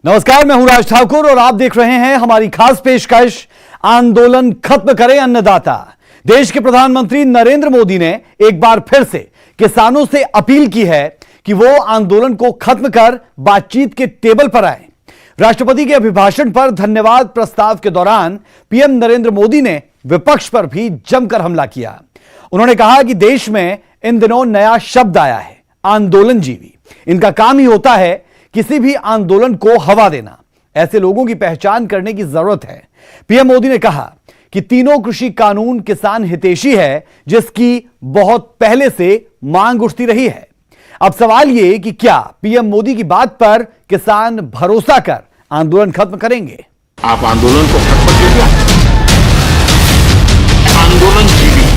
नमस्कार, मैं हूं राज ठाकुर और आप देख रहे हैं हमारी खास पेशकश आंदोलन खत्म करें अन्नदाता। देश के प्रधानमंत्री नरेंद्र मोदी ने एक बार फिर से किसानों से अपील की है कि वो आंदोलन को खत्म कर बातचीत के टेबल पर आए। राष्ट्रपति के अभिभाषण पर धन्यवाद प्रस्ताव के दौरान पीएम नरेंद्र मोदी ने विपक्ष पर भी जमकर हमला किया। उन्होंने कहा कि देश में इन दिनों नया शब्द आया है, आंदोलनजीवी। इनका काम ही होता है किसी भी आंदोलन को हवा देना। ऐसे लोगों की पहचान करने की जरूरत है। पीएम मोदी ने कहा कि तीनों कृषि कानून किसान हितैषी है, जिसकी बहुत पहले से मांग उठती रही है। अब सवाल यह कि क्या पीएम मोदी की बात पर किसान भरोसा कर आंदोलन खत्म करेंगे? आप आंदोलन को खत्म कीजिए। आंदोलनजीवी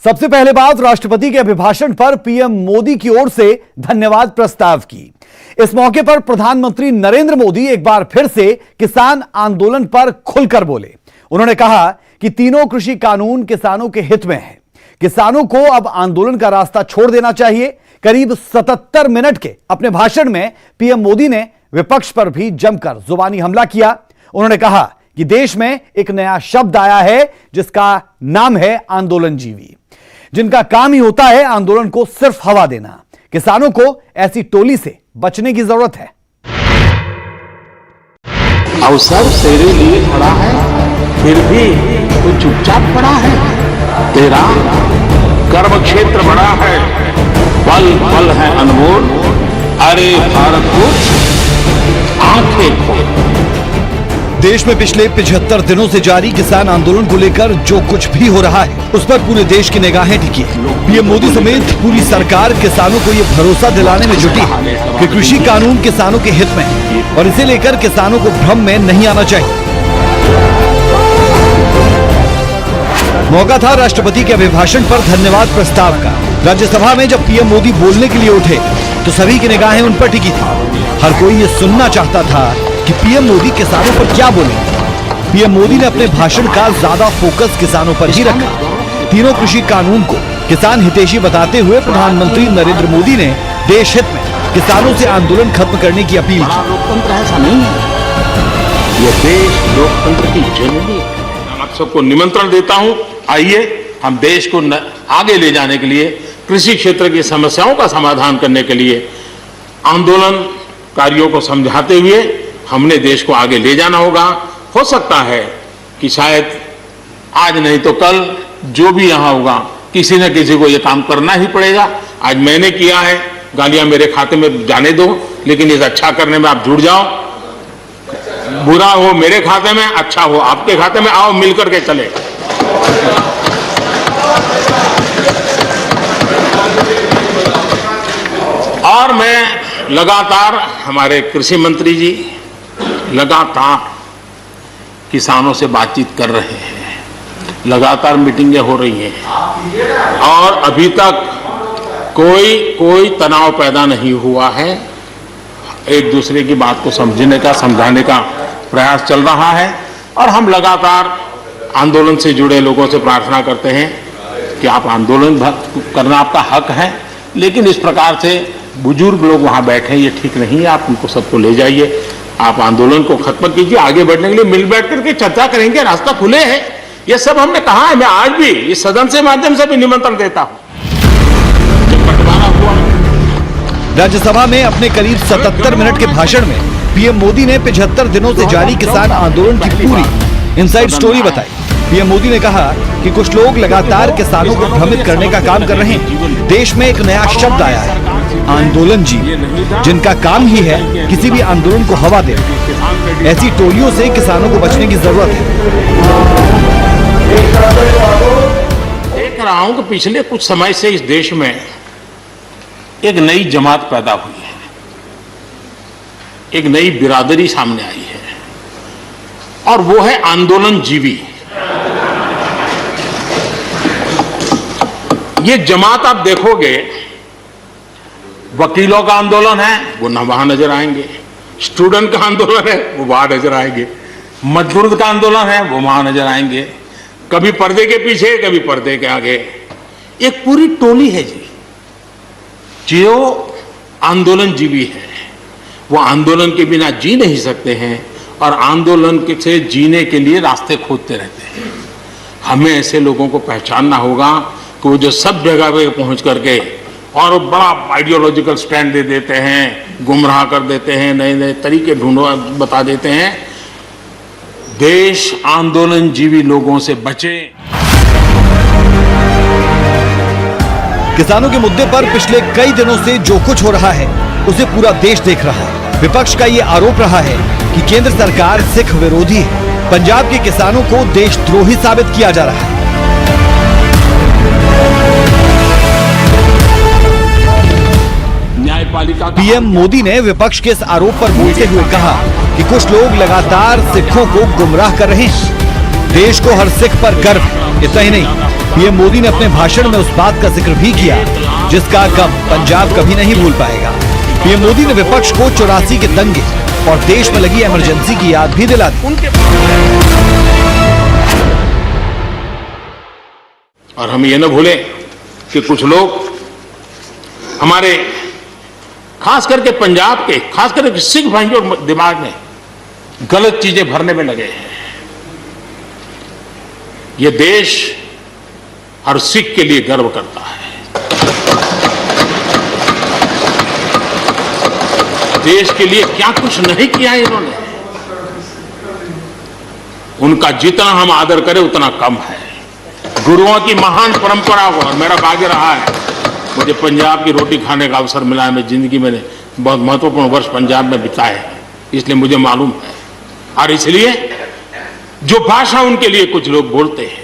सबसे पहले बात राष्ट्रपति के अभिभाषण पर पीएम मोदी की ओर से धन्यवाद प्रस्ताव की। इस मौके पर प्रधानमंत्री नरेंद्र मोदी एक बार फिर से किसान आंदोलन पर खुलकर बोले। उन्होंने कहा कि तीनों कृषि कानून किसानों के हित में है। किसानों को अब आंदोलन का रास्ता छोड़ देना चाहिए। करीब 77 मिनट के अपने भाषण में पीएम मोदी ने विपक्ष पर भी जमकर जुबानी हमला किया। उन्होंने कहा कि देश में एक नया शब्द आया है, जिसका नाम है आंदोलनजीवी, जिनका काम ही होता है आंदोलन को सिर्फ हवा देना। किसानों को ऐसी टोली से बचने की जरूरत है। अवसर तेरे लिए खड़ा है, फिर भी तू चुपचाप पड़ा है। तेरा कर्म क्षेत्र बड़ा है, पल पल है अनमोल। अरे भारत को आंखें खोल। देश में पिछले 75 दिनों से जारी किसान आंदोलन को लेकर जो कुछ भी हो रहा है, उस पर पूरे देश की निगाहें टिकी है। पीएम मोदी समेत पूरी सरकार किसानों को यह भरोसा दिलाने में जुटी है कि कृषि कानून किसानों के हित में है और इसे लेकर किसानों को भ्रम में नहीं आना चाहिए। मौका था राष्ट्रपति के अभिभाषण पर धन्यवाद प्रस्ताव का। राज्यसभा में जब पीएम मोदी बोलने के लिए उठे तो सभी की निगाहें उन पर टिकी थी। हर कोई ये सुनना चाहता था कि पीएम मोदी किसानों पर क्या बोलेंगे। पीएम मोदी ने अपने भाषण का ज्यादा फोकस किसानों पर ही रखा। तीनों कृषि कानून को किसान हितैषी बताते हुए प्रधानमंत्री नरेंद्र मोदी ने देश हित में किसानों से आंदोलन खत्म करने की अपील की। लोकतंत्र ऐसा नहीं है, ये देश लोकतंत्र की जननी है। मैं आप सबको निमंत्रण देता हूं, आइए हम देश को आगे ले जाने के लिए, कृषि क्षेत्र की समस्याओं का समाधान करने के लिए आंदोलनकारियों को समझाते हुए हमने देश को आगे ले जाना होगा। हो सकता है कि शायद आज नहीं तो कल जो भी यहां होगा, किसी न किसी को यह काम करना ही पड़ेगा। आज मैंने किया है, गालियां मेरे खाते में जाने दो, लेकिन इस अच्छा करने में आप जुड़ जाओ। बुरा हो मेरे खाते में, अच्छा हो आपके खाते में, आओ मिलकर के चले। और मैं लगातार, हमारे कृषि मंत्री जी लगातार किसानों से बातचीत कर रहे हैं, लगातार मीटिंगें हो रही हैं और अभी तक कोई तनाव पैदा नहीं हुआ है। एक दूसरे की बात को समझने का, समझाने का प्रयास चल रहा है और हम लगातार आंदोलन से जुड़े लोगों से प्रार्थना करते हैं कि आप आंदोलन करना आपका हक है, लेकिन इस प्रकार से बुजुर्ग लोग वहां बैठे ये ठीक नहीं है। आप उनको सबको ले जाइए, आप आंदोलन को खत्म कीजिए। आगे बढ़ने के लिए मिल बैठ करके चर्चा करेंगे, रास्ता खुले है। ये सब हमने कहा है। मैं आज भी इस सदन से माध्यम से भी निमंत्रण देता हूं। जब बंटवारा हुआ राज्यसभा में अपने करीब 77 मिनट के भाषण में पीएम मोदी ने 75 दिनों से जारी किसान आंदोलन की पूरी इनसाइड स्टोरी बताई। पीएम मोदी ने कहा कि कुछ लोग लगातार किसानों को भ्रमित करने का काम कर रहे हैं। देश में एक नया शब्द आया है, आंदोलनजीवी, जिनका काम ही है किसी भी आंदोलन को हवा देना। ऐसी टोलियों से किसानों को बचने की जरूरत है। देख रहा हूं कि पिछले कुछ समय से इस देश में एक नई जमात पैदा हुई है, एक नई बिरादरी सामने आई है और वो है आंदोलनजीवी। ये जमात आप देखोगे, वकीलों का आंदोलन है वो वहां नजर आएंगे, स्टूडेंट का आंदोलन है वो वहां नजर आएंगे, मजदूर का आंदोलन है वो वहां नजर आएंगे, कभी पर्दे के पीछे कभी पर्दे के आगे। एक पूरी टोली है जी जो आंदोलन जीवी है, वो आंदोलन के बिना जी नहीं सकते हैं और आंदोलन से जीने के लिए रास्ते खोजते रहते हैं। हमें ऐसे लोगों को पहचानना होगा कि वो जो सब जगह पे पहुंच करके और बड़ा आइडियोलॉजिकल स्टैंड दे देते हैं, गुमराह कर देते हैं, नए नए तरीके ढूंढो बता देते हैं। देश आंदोलन जीवी लोगों से बचे। किसानों के मुद्दे पर पिछले कई दिनों से जो कुछ हो रहा है उसे पूरा देश देख रहा है। विपक्ष का ये आरोप रहा है कि केंद्र सरकार सिख विरोधी है। पंजाब के किसानों को देशद्रोही साबित किया जा रहा है। न्यायपालिका पीएम मोदी ने विपक्ष के इस आरोप पर बोलते हुए कहा कि कुछ लोग लगातार सिखों को गुमराह कर रहे हैं। देश को हर सिख पर गर्व है। इतना ही नहीं, पीएम मोदी ने अपने भाषण में उस बात का जिक्र भी किया जिसका गम पंजाब कभी नहीं भूल पाएगा। पीएम मोदी ने विपक्ष को 84 के दंगे और देश में लगी इमरजेंसी की याद भी दिला दी। और हम ये न भूलें कि कुछ लोग हमारे खास करके पंजाब के, खास करके सिख भाइयों के दिमाग में गलत चीजें भरने में लगे हैं। ये देश हर सिख के लिए गर्व करता है। देश के लिए क्या कुछ नहीं किया इन्होंने, उनका जितना हम आदर करें उतना कम है। गुरुओं की महान परंपरा को, और मेरा भाग्य रहा है मुझे पंजाब की रोटी खाने का अवसर मिला है। मैं जिंदगी में बहुत महत्वपूर्ण वर्ष पंजाब में बिताए हैं, इसलिए मुझे मालूम है। और इसलिए जो भाषा उनके लिए कुछ लोग बोलते हैं,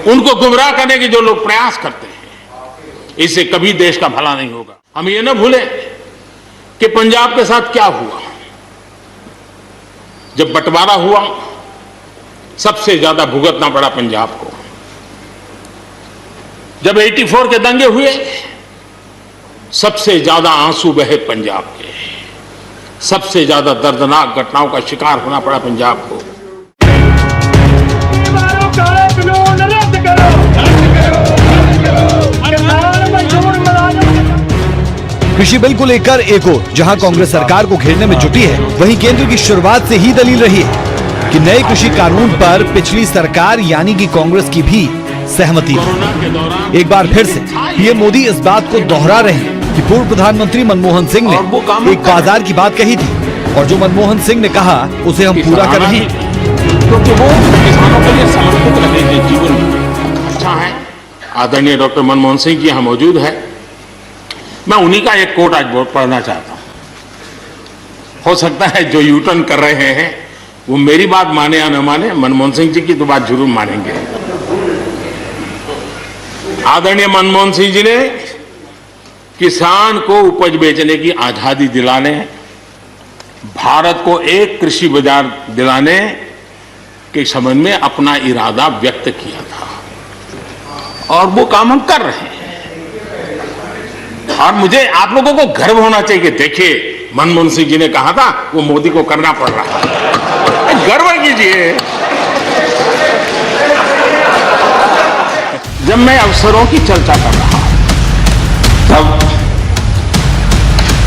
उनको गुमराह करने के जो लोग प्रयास करते हैं, इससे कभी देश का भला नहीं होगा। हम ये न भूलें कि पंजाब के साथ क्या हुआ। जब बंटवारा हुआ सबसे ज्यादा भुगतना पड़ा पंजाब को। जब 84 के दंगे हुए सबसे ज्यादा आंसू बहे पंजाब के, सबसे ज्यादा दर्दनाक घटनाओं का शिकार होना पड़ा पंजाब को। कृषि बिल को लेकर एक ओर जहां कांग्रेस सरकार को घेरने में जुटी है, वहीं केंद्र की शुरुआत से ही दलील रही है कि नए कृषि कानून पर पिछली सरकार यानी कि कांग्रेस की भी सहमति थी। एक बार फिर से पीएम मोदी इस बात को दोहरा रहे हैं कि पूर्व प्रधानमंत्री मनमोहन सिंह ने एक बाजार की बात कही थी और जो मनमोहन सिंह ने कहा उसे हम पूरा कर रहे हैं, क्योंकि वो किसानों के लिए समर्पित रहेंगे जीवन। अच्छा है, आदरणीय डॉक्टर मनमोहन सिंह जी यहाँ मौजूद है। मैं उन्हीं का एक कोट आज पढ़ना चाहता हूं। हो सकता है जो यूटर्न कर रहे हैं वो मेरी बात माने या न माने, मनमोहन सिंह जी की तो बात जरूर मानेंगे। आदरणीय मनमोहन सिंह जी ने किसान को उपज बेचने की आजादी दिलाने, भारत को एक कृषि बाजार दिलाने के संबंध में अपना इरादा व्यक्त किया था और वो काम हम कर रहे हैं। और मुझे आप लोगों को गर्व होना चाहिए कि देखिए मनमोहन सिंह जी ने कहा था वो मोदी को करना पड़ रहा है। गर्व कीजिए। जब मैं अवसरों की चर्चा कर रहा तब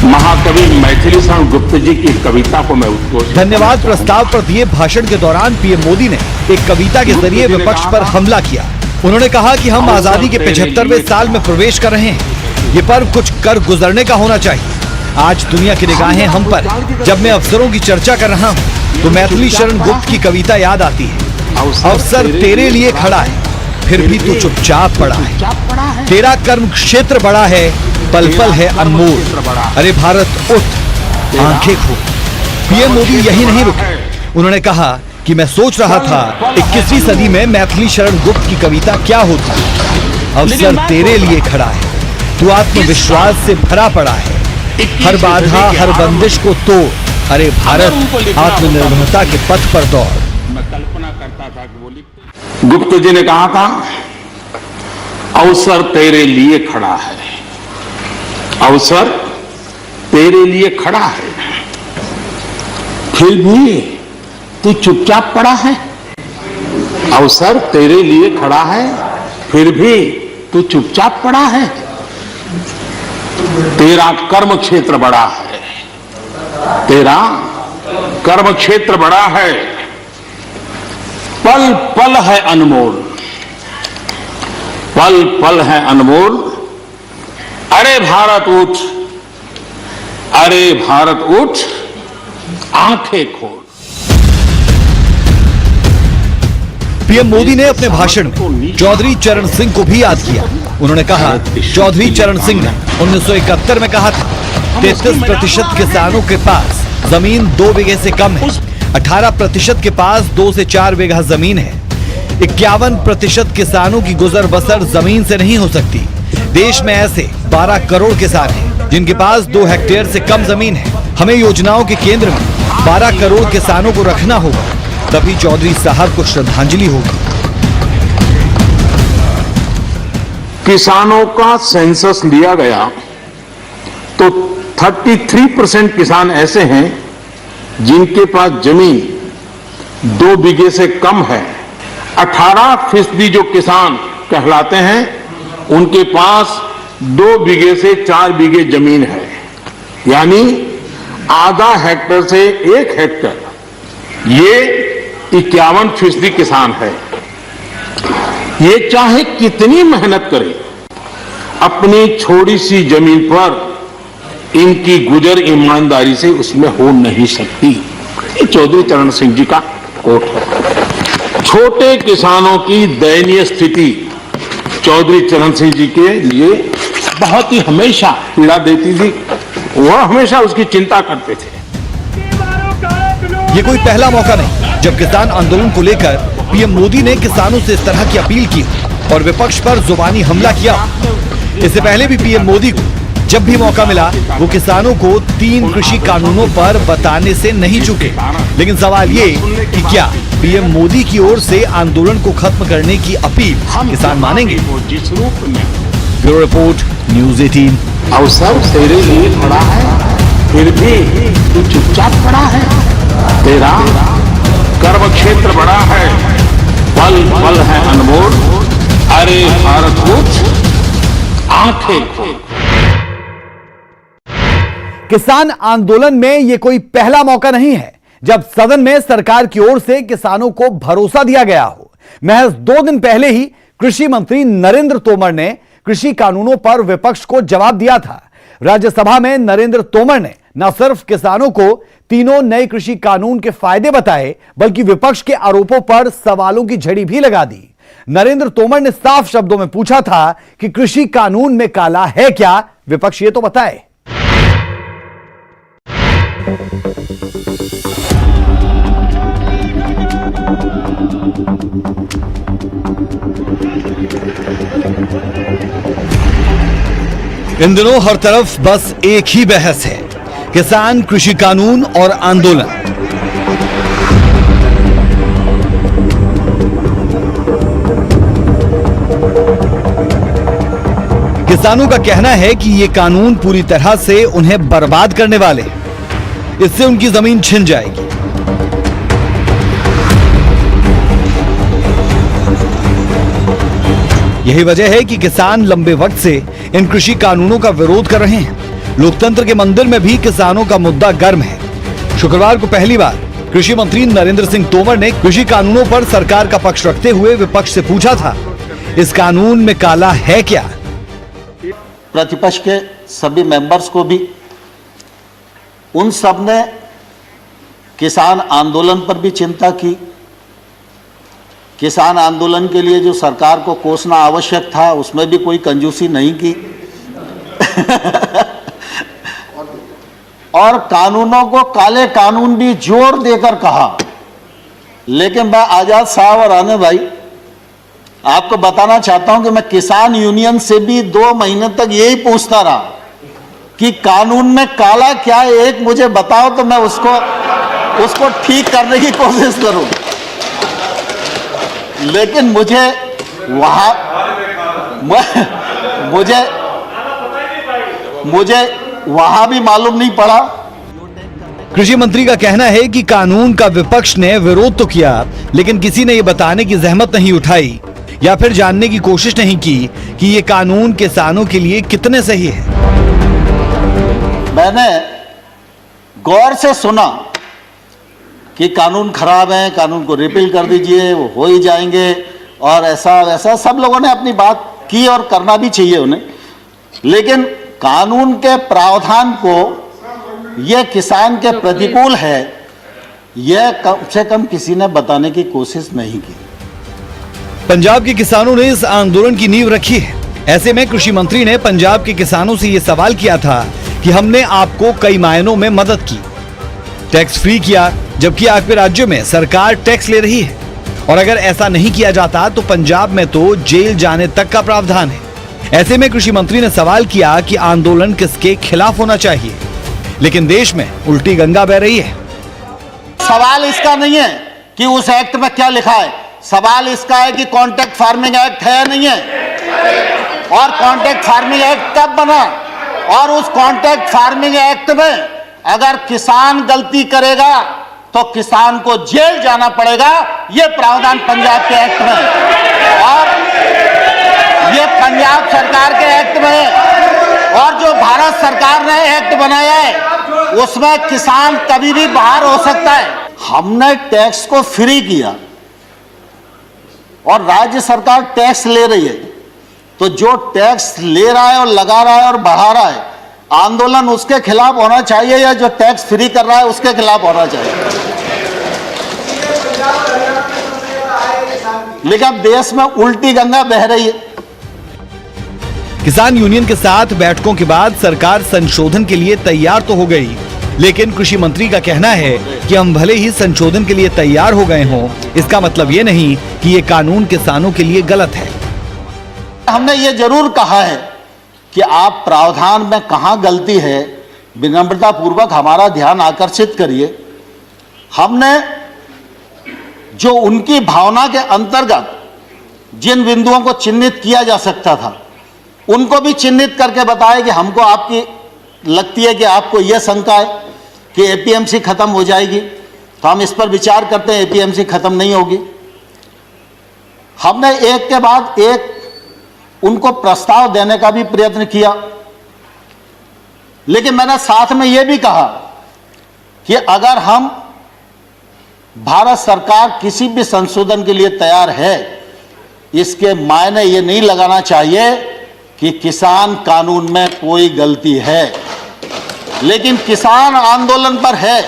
महाकवि मैथिली शरण गुप्त जी की कविता को मैं उत्कोच। धन्यवाद प्रस्ताव पर दिए भाषण के दौरान पीएम मोदी ने एक कविता के जरिए विपक्ष पर हमला किया। उन्होंने कहा कि हम आजादी के 75वें साल में प्रवेश कर रहे हैं। ये पर्व कुछ कर गुजरने का होना चाहिए। आज दुनिया की निगाहें हम पर। जब मैं अवसरों की चर्चा कर रहा हूँ तो मैथिली शरण गुप्त की कविता याद आती है। अवसर तेरे लिए खड़ा है, फिर भी तू चुपचाप पड़ा है। तेरा कर्म क्षेत्र बड़ा है, पल पल है अनमोल। अरे भारत उठ, आंखें खोल। पीएम मोदी यही नहीं रुके। उन्होंने कहा कि मैं सोच रहा था 21वीं सदी में मैथिली शरण गुप्त की कविता क्या होती। अवसर तेरे लिए खड़ा है, तू आत्मविश्वास से भरा पड़ा है। हर बाधा हर बंदिश को तोड़। अरे भारत आत्मनिर्भरता के पथ पर दौड़। मैं कल्पना करता था कि वो लिखते। गुप्त जी ने कहा था अवसर तेरे लिए खड़ा है, अवसर तेरे लिए खड़ा है, फिर भी तू चुपचाप पड़ा है। अवसर तेरे लिए खड़ा है, फिर भी तू चुपचाप पड़ा है। तेरा कर्म क्षेत्र बड़ा है, तेरा कर्म क्षेत्र बड़ा है। पल पल है अनमोल, पल पल है अनमोल। अरे भारत उठ, अरे भारत उठ, आंखें खोल। पीएम मोदी ने अपने भाषण में चौधरी चरण सिंह को भी याद किया। उन्होंने कहा, चौधरी चरण सिंह ने 1971 में कहा था 33% किसानों के पास जमीन 2 बीघे से कम है, 18% के पास 2 से 4 बीघा जमीन है, 51% किसानों की गुजर बसर जमीन से नहीं हो सकती। देश में ऐसे 12 करोड़ किसान हैं जिनके पास 2 हेक्टेयर से कम जमीन है। हमें योजनाओं के केंद्र में 12 करोड़ किसानों को रखना होगा, तभी चौधरी साहब को श्रद्धांजलि होगी। किसानों का सेंसस लिया गया तो 33% किसान ऐसे हैं जिनके पास जमीन 2 बीघे से कम है। 18% जो किसान कहलाते हैं उनके पास 2 बीघे से 4 बीघे जमीन है, यानी आधा हेक्टेयर से 1 हेक्टेयर। ये 51% किसान है। ये चाहे कितनी मेहनत करे, अपनी छोटी सी जमीन पर इनकी गुजर ईमानदारी से उसमें हो नहीं सकती। ये चौधरी चरण सिंह जी का कोट है। छोटे किसानों की दयनीय स्थिति चौधरी चरण सिंह जी के लिए बहुत ही हमेशा पीड़ा देती थी। वह हमेशा उसकी चिंता करते थे। ये कोई पहला मौका नहीं जब किसान आंदोलन को लेकर पीएम मोदी ने किसानों से इस तरह की अपील की और विपक्ष पर जुबानी हमला किया। इससे पहले भी पीएम मोदी को जब भी मौका मिला वो किसानों को 3 कृषि कानूनों पर बताने से नहीं चूके। लेकिन सवाल ये कि क्या पीएम मोदी की ओर से आंदोलन को खत्म करने की अपील किसान मानेंगे? Bureau report, news 18। अवसर तेरे लिए खड़ा है, फिर भी तू चुपचाप पड़ा है। तेरा कर्म क्षेत्र बड़ा है, पल पल है अनमोल। अरे भारत उठ, आंखें खोल। किसान आंदोलन में ये कोई पहला मौका नहीं है जब सदन में सरकार की ओर से किसानों को भरोसा दिया गया हो। महज 2 दिन पहले ही कृषि मंत्री नरेंद्र तोमर ने कृषि कानूनों पर विपक्ष को जवाब दिया था। राज्यसभा में नरेंद्र तोमर ने न सिर्फ किसानों को तीनों नए कृषि कानून के फायदे बताए, बल्कि विपक्ष के आरोपों पर सवालों की झड़ी भी लगा दी। नरेंद्र तोमर ने साफ शब्दों में पूछा था कि कृषि कानून में काला है क्या? विपक्ष ये तो बताए। इन दिनों हर तरफ बस एक ही बहस है, किसान कृषि कानून और आंदोलन। किसानों का कहना है कि ये कानून पूरी तरह से उन्हें बर्बाद करने वाले हैं, इससे उनकी जमीन छिन जाएगी। यही वजह है कि किसान लंबे वक्त से इन कृषि कानूनों का विरोध कर रहे हैं। लोकतंत्र के मंदिर में भी किसानों का मुद्दा गर्म है। शुक्रवार को पहली बार कृषि मंत्री नरेंद्र सिंह तोमर ने कृषि कानूनों पर सरकार का पक्ष रखते हुए विपक्ष से पूछा था, इस कानून में काला है क्या? प्रतिपक्ष के सभी मेंबर्स को भी, उन सब ने किसान आंदोलन पर भी चिंता की। किसान आंदोलन के लिए जो सरकार को कोसना आवश्यक था उसमें भी कोई कंजूसी नहीं की और कानूनों को काले कानून भी जोर देकर कहा। लेकिन मैं आजाद साहब और आने भाई आपको बताना चाहता हूं कि मैं किसान यूनियन से भी 2 महीने तक यही पूछता रहा कि कानून में काला क्या है, एक मुझे बताओ तो मैं उसको ठीक करने की कोशिश करूं। लेकिन मुझे वहां भी मालूम नहीं पड़ा। कृषि मंत्री का कहना है कि कानून का विपक्ष ने विरोध तो किया, लेकिन किसी ने ये बताने की जहमत नहीं उठाई या फिर जानने की कोशिश नहीं की कि ये कानून किसानों के लिए कितने सही है। मैंने गौर से सुना कि कानून खराब है, कानून को रिपील कर दीजिए, वो हो ही जाएंगे और ऐसा वैसा सब लोगों ने अपनी बात की और करना भी चाहिए उन्हें। लेकिन कानून के प्रावधान को यह किसान के प्रतिकूल है, यह कम से कम किसी ने बताने की कोशिश नहीं की। पंजाब के किसानों ने इस आंदोलन की नींव रखी है। ऐसे में कृषि मंत्री ने पंजाब के किसानों से ये सवाल किया था कि हमने आपको कई मायनों में मदद की, टैक्स फ्री किया, जबकि आपके राज्य में सरकार टैक्स ले रही है, और अगर ऐसा नहीं किया जाता तो पंजाब में तो जेल जाने तक का प्रावधान है। ऐसे में कृषि मंत्री ने सवाल किया कि आंदोलन किसके खिलाफ होना चाहिए, लेकिन देश में उल्टी गंगा बह रही है। सवाल इसका नहीं है कि उस एक्ट में क्या लिखा है, सवाल इसका है कि कॉन्ट्रैक्ट फार्मिंग एक्ट है या नहीं है, और कॉन्ट्रैक्ट फार्मिंग एक्ट कब बना, और उस कॉन्ट्रैक्ट फार्मिंग एक्ट में अगर किसान गलती करेगा तो किसान को जेल जाना पड़ेगा। यह प्रावधान पंजाब के एक्ट में, और यह पंजाब सरकार के एक्ट में, और जो भारत सरकार ने एक्ट बनाया है उसमें किसान कभी भी बाहर हो सकता है। हमने टैक्स को फ्री किया और राज्य सरकार टैक्स ले रही है, तो जो टैक्स ले रहा है और लगा रहा है और बढ़ा रहा है, आंदोलन उसके खिलाफ होना चाहिए या जो टैक्स फ्री कर रहा है उसके खिलाफ होना चाहिए। लेकिन अब देश में उल्टी गंगा बह रही है। किसान यूनियन के साथ बैठकों के बाद सरकार संशोधन के लिए तैयार तो हो गई, लेकिन कृषि मंत्री का कहना है कि हम भले ही संशोधन के लिए तैयार हो गए हों, इसका मतलब ये नहीं कि ये कानून किसानों के लिए गलत है। हमने ये जरूर कहा है कि आप प्रावधान में कहां गलती है विनम्रता पूर्वक हमारा ध्यान आकर्षित करिए। हमने जो उनकी भावना के अंतर्गत जिन बिंदुओं को चिन्हित किया जा सकता था उनको भी चिन्हित करके बताया कि हमको आपकी लगती है कि आपको यह शंका है कि एपीएमसी खत्म हो जाएगी, तो हम इस पर विचार करते हैं। एपीएमसी खत्म नहीं होगी। हमने एक के बाद एक उनको प्रस्ताव देने का भी प्रयत्न किया, लेकिन मैंने साथ में यह भी कहा कि अगर हम भारत सरकार किसी भी संशोधन के लिए तैयार है, इसके मायने ये नहीं लगाना चाहिए कि किसान कानून में कोई गलती है, लेकिन किसान आंदोलन पर है।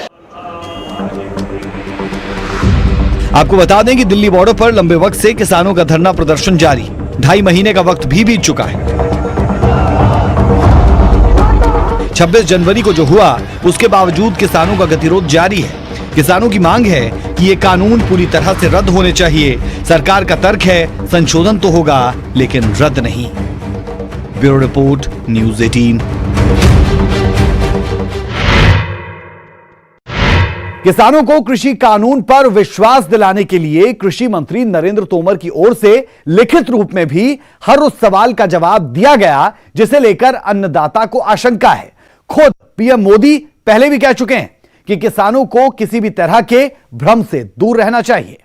आपको बता दें कि दिल्ली बॉर्डर पर लंबे वक्त से किसानों का धरना प्रदर्शन जारी, 2.5 महीने का वक्त भी बीत चुका है। 26 जनवरी को जो हुआ उसके बावजूद किसानों का गतिरोध जारी है। किसानों की मांग है कि ये कानून पूरी तरह से रद्द होने चाहिए। सरकार का तर्क है संशोधन तो होगा लेकिन रद्द नहीं। Bureau report, news 18। किसानों को कृषि कानून पर विश्वास दिलाने के लिए कृषि मंत्री नरेंद्र तोमर की ओर से लिखित रूप में भी हर उस सवाल का जवाब दिया गया जिसे लेकर अन्नदाता को आशंका है। खुद पीएम मोदी पहले भी कह चुके हैं कि किसानों को किसी भी तरह के भ्रम से दूर रहना चाहिए।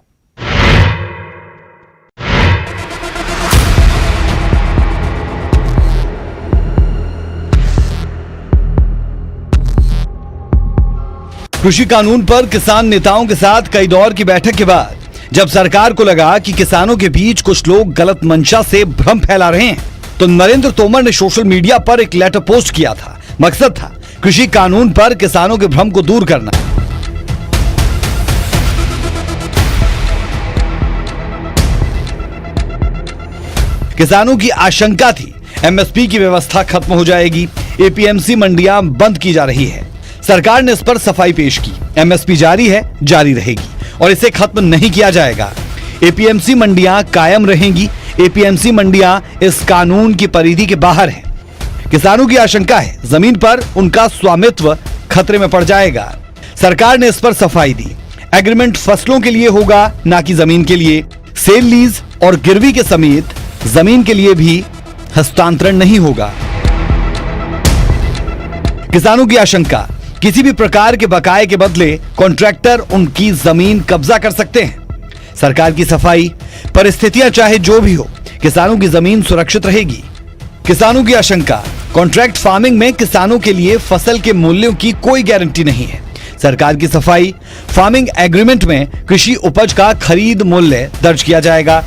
कृषि कानून पर किसान नेताओं के साथ कई दौर की बैठक के बाद जब सरकार को लगा कि किसानों के बीच कुछ लोग गलत मंशा से भ्रम फैला रहे हैं, तो नरेंद्र तोमर ने सोशल मीडिया पर एक लेटर पोस्ट किया था। मकसद था कृषि कानून पर किसानों के भ्रम को दूर करना। किसानों की आशंका थी एमएसपी की व्यवस्था खत्म हो जाएगी, एपीएमसी मंडियां बंद की जा रही है। सरकार ने इस पर सफाई पेश की, एमएसपी जारी है, जारी रहेगी और इसे खत्म नहीं किया जाएगा। एपीएमसी मंडियां कायम रहेंगी। एपीएमसी मंडियां इस कानून की परिधि के बाहर हैं। किसानों की आशंका है जमीन पर उनका स्वामित्व खतरे में पड़ जाएगा। सरकार ने इस पर सफाई दी। एग्रीमेंट फसलों के लिए होगा, ना कि जमीन के लिए। सेल, लीज और गिरवी के समेत जमीन के लिए भी हस्तांतरण नहीं होगा। किसानों की आशंका किसी भी प्रकार के बकाये के बदले कॉन्ट्रैक्टर उनकी जमीन कब्जा कर सकते हैं। सरकार की सफाई, परिस्थितियां चाहे जो भी हो, किसानों की जमीन सुरक्षित रहेगी। किसानों की आशंका, कॉन्ट्रैक्ट फार्मिंग में किसानों के लिए फसल के मूल्यों की कोई गारंटी नहीं है। सरकार की सफाई, फार्मिंग एग्रीमेंट में कृषि उपज का खरीद मूल्य दर्ज किया जाएगा।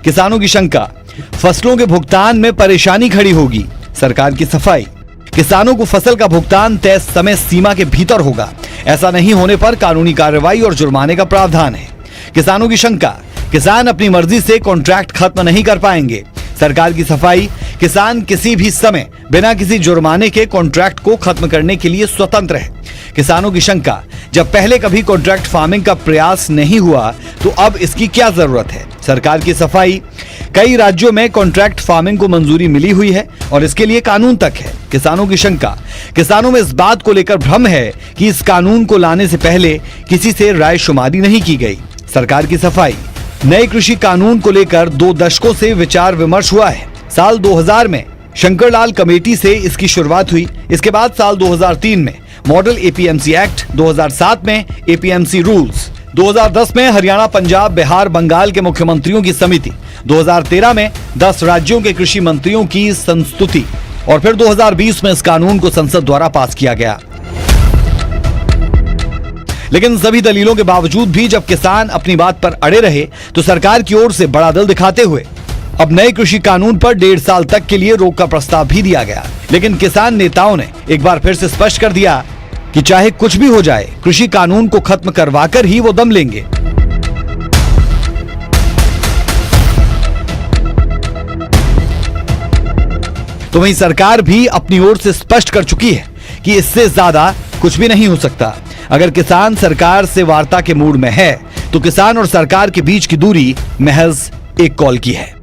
किसानों की शंका, फसलों के भुगतान में परेशानी खड़ी होगी। सरकार की सफाई, किसानों को फसल का भुगतान तय समय सीमा के भीतर होगा। ऐसा नहीं होने पर कानूनी कार्रवाई और जुर्माने का प्रावधान है। किसानों की शंका, किसान अपनी मर्जी से कॉन्ट्रैक्ट खत्म नहीं कर पाएंगे। सरकार की सफाई, किसान किसी भी समय बिना किसी जुर्माने के कॉन्ट्रैक्ट को खत्म करने के लिए स्वतंत्र है। किसानों की शंका, जब पहले कभी कॉन्ट्रैक्ट फार्मिंग का प्रयास नहीं हुआ तो अब इसकी क्या जरूरत है। सरकार की सफाई, कई राज्यों में कॉन्ट्रैक्ट फार्मिंग को मंजूरी मिली हुई है और इसके लिए कानून तक है। किसानों की शंका, किसानों में इस बात को लेकर भ्रम है कि इस कानून को लाने से पहले किसी से राय शुमारी नहीं की गई। सरकार की सफाई, नए कृषि कानून को लेकर 2 दशकों से विचार विमर्श हुआ है। साल 2000 में शंकरलाल कमेटी से इसकी शुरुआत हुई। इसके बाद साल 2003 में मॉडल एपीएमसी एक्ट, 2007 में एपीएमसी रूल्स, 2010 में हरियाणा, पंजाब, बिहार, बंगाल के मुख्यमंत्रियों की समिति, 2013 में 10 राज्यों के कृषि मंत्रियों की संस्तुति और फिर 2020 में इस कानून को संसद द्वारा पास किया गया। लेकिन सभी दलीलों के बावजूद भी जब किसान अपनी बात पर अड़े रहे तो सरकार की ओर से बड़ा दिल दिखाते हुए अब नए कृषि कानून पर 1.5 साल तक के लिए रोक का प्रस्ताव भी दिया गया। लेकिन किसान नेताओं ने एक बार फिर से स्पष्ट कर दिया कि चाहे कुछ भी हो जाए, कृषि कानून को खत्म करवाकर ही वो दम लेंगे। तो वहीं सरकार भी अपनी ओर से स्पष्ट कर चुकी है कि इससे ज्यादा कुछ भी नहीं हो सकता। अगर किसान सरकार से वार्ता के मूड में है तो किसान और सरकार के बीच की दूरी महज एक कॉल की है।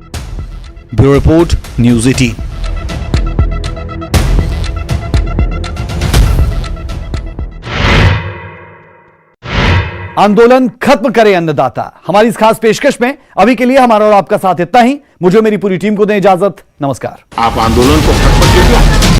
Bureau report, news 18। आंदोलन खत्म करे अन्नदाता, हमारी इस खास पेशकश में अभी के लिए हमारा और आपका साथ इतना ही। मुझे, मेरी पूरी टीम को दें इजाजत। नमस्कार। आप आंदोलन को खत्म कीजिए।